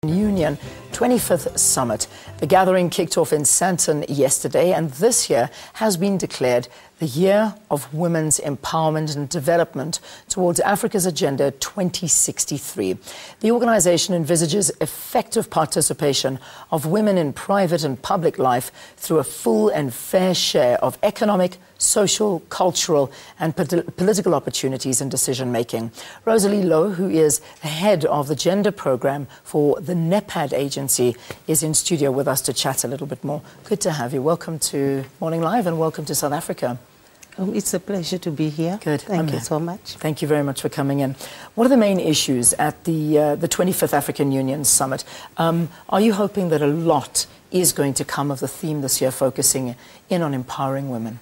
Union 25th Summit. The gathering kicked off in Sandton yesterday, and this year has been declared the Year of Women's Empowerment and Development towards Africa's Agenda 2063. The organization envisages effective participation of women in private and public life through a full and fair share of economic, social, cultural and political opportunities and decision-making. Rosalie Ndeye Lo, who is the head of the gender program for the NEPAD agency, is in studio with us to chat a little bit more. Good to have you. Welcome to Morning Live and welcome to South Africa. It's a pleasure to be here. Good. Thank you so much. Thank you very much for coming in. What are the main issues at the 25th African Union Summit? Are you hoping that a lot is going to come of the theme this year, focusing in on empowering women?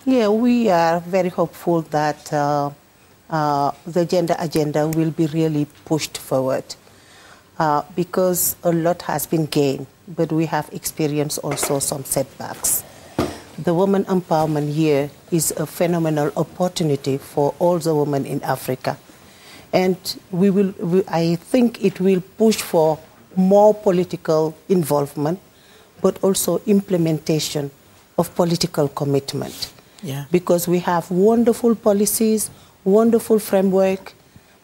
Yeah, we are very hopeful that the gender agenda will be really pushed forward because a lot has been gained, but we have experienced also some setbacks. The Women Empowerment Year is a phenomenal opportunity for all the women in Africa. And I think it will push for more political involvement, but also implementation of political commitment. Yeah. Because we have wonderful policies, wonderful framework,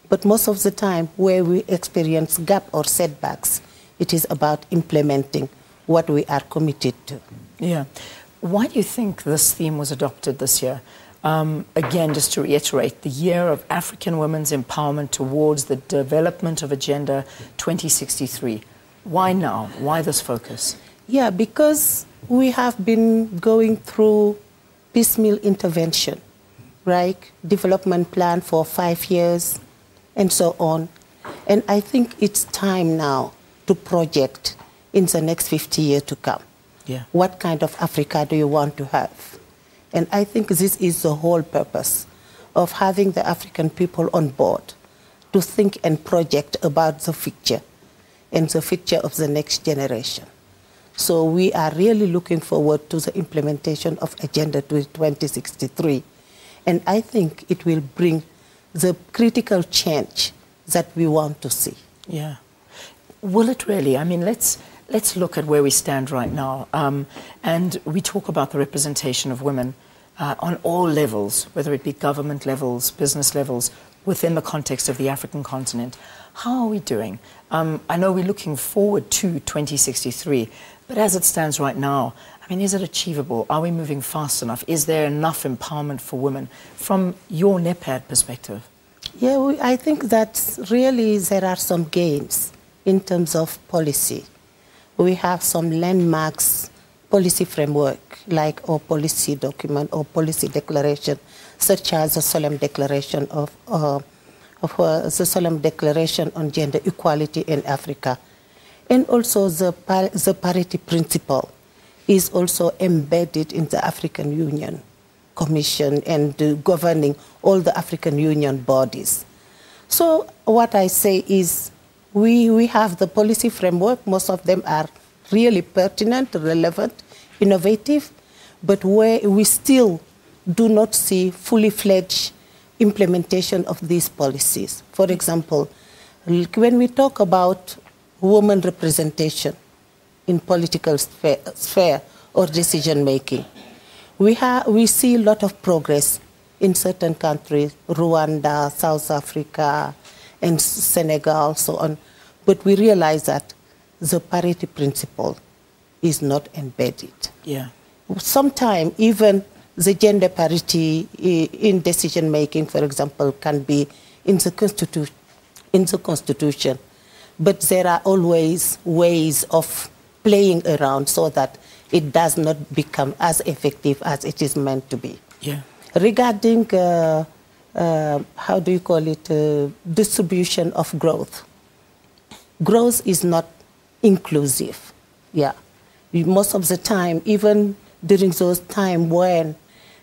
but most of the time where we experience gap or setbacks, it is about implementing what we are committed to. Yeah. Why do you think this theme was adopted this year? Again, just to reiterate, the Year of African Women's Empowerment towards the Development of Agenda 2063. Why now? Why this focus? Yeah, because we have been going through piecemeal intervention, right? Development plan for 5 years and so on. And I think it's time now to project in the next 50 years to come. Yeah. What kind of Africa do you want to have? And I think this is the whole purpose of having the African people on board to think and project about the future and the future of the next generation. So we are really looking forward to the implementation of Agenda 2063. And I think it will bring the critical change that we want to see. Yeah. Will it really? I mean, let's look at where we stand right now. And we talk about the representation of women on all levels, whether it be government levels, business levels, within the context of the African continent. How are we doing? I know we're looking forward to 2063, but as it stands right now, I mean, is it achievable? Are we moving fast enough? Is there enough empowerment for women from your NEPAD perspective? Yeah, I think that really there are some gains in terms of policy. We have some landmarks policy framework, like our policy document or policy declaration, such as the Solemn Declaration the Solemn Declaration on Gender Equality in Africa. And also the parity principle is also embedded in the African Union Commission and governing all the African Union bodies. So what I say is we have the policy framework. Most of them are really pertinent, relevant, innovative, but where we still do not see fully fledged implementation of these policies. For example, when we talk about women representation in political sphere or decision making, we see a lot of progress in certain countries, Rwanda, South Africa, and Senegal, so on. But we realize that the parity principle is not embedded. Yeah. Sometimes even the gender parity in decision making, for example, can be in the Constitution. But there are always ways of playing around so that it does not become as effective as it is meant to be. Yeah. Regarding, how do you call it, distribution of growth. Growth is not inclusive. Yeah. Most of the time, even during those times when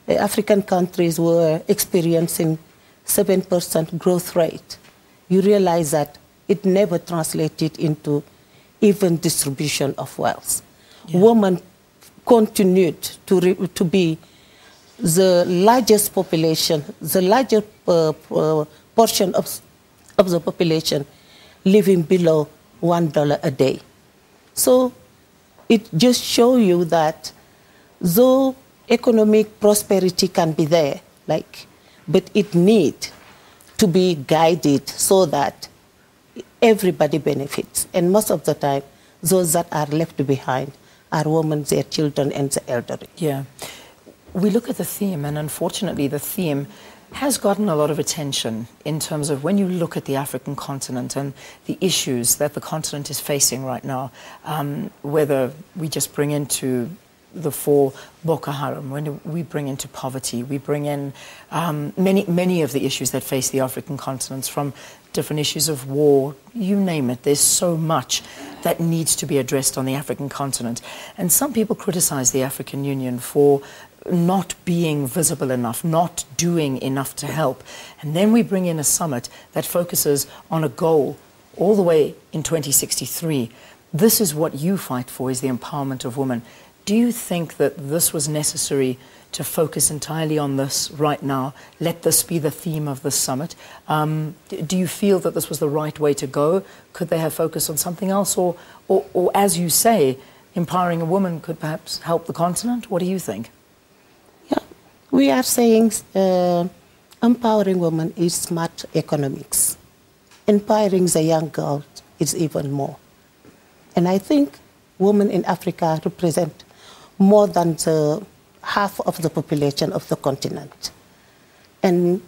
African countries were experiencing 7% growth rate, you realize that it never translated into even distribution of wealth. Yeah. Women continued to be the largest population, the largest portion of the population living below $1 a day. So it just shows you that though economic prosperity can be there, but it needs to be guided so that everybody benefits. And most of the time, those that are left behind are women, their children, and the elderly. Yeah. We look at the theme, and unfortunately the theme has gotten a lot of attention in terms of when you look at the African continent and the issues that the continent is facing right now, whether we just bring into the fore Boko Haram, when we bring into poverty, we bring in many of the issues that face the African continents, from different issues of war, you name it. There's so much that needs to be addressed on the African continent. And some people criticize the African Union for not being visible enough, not doing enough to help. And then we bring in a summit that focuses on a goal all the way in 2063. This is what you fight for, is the empowerment of women. Do you think that this was necessary to focus entirely on this right now? Let this be the theme of this summit. Do you feel that this was the right way to go? Could they have focused on something else? Or as you say, empowering a woman could perhaps help the continent? What do you think? Yeah, we are saying empowering women is smart economics. Empowering the young girls is even more. And I think women in Africa represent more than half of the population of the continent. And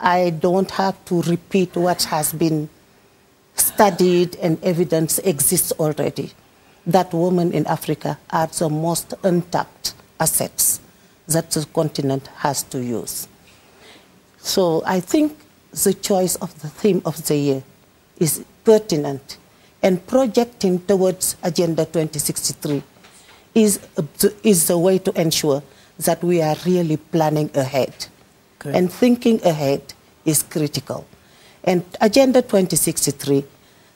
I don't have to repeat what has been studied, and evidence exists already, that women in Africa are the most untapped assets that the continent has to use. So I think the choice of the theme of the year is pertinent, and projecting towards Agenda 2063 is the way to ensure that we are really planning ahead. Good. And thinking ahead is critical. And Agenda 2063,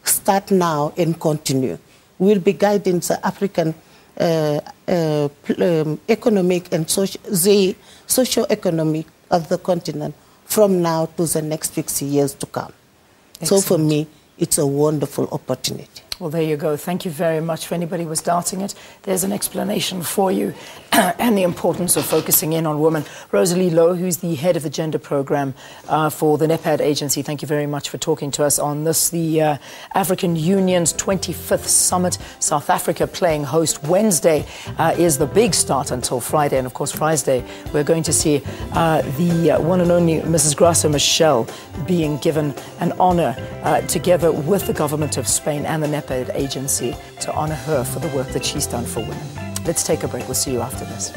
start now and continue, will be guiding the African economic and socio-economic of the continent from now to the next 60 years to come. Excellent. So for me, it's a wonderful opportunity. Well, there you go. Thank you very much. For anybody who was doubting it, there's an explanation for you and the importance of focusing in on women. Rosalie Lo, who's the head of the gender program for the NEPAD agency, thank you very much for talking to us on this, the African Union's 25th Summit. South Africa playing host. Wednesday is the big start until Friday. And, of course, Friday, we're going to see the one and only Mrs. Graça Machel being given an honor together with the government of Spain and the NEPAD agency to honor her for the work that she's done for women. Let's take a break. We'll see you after this.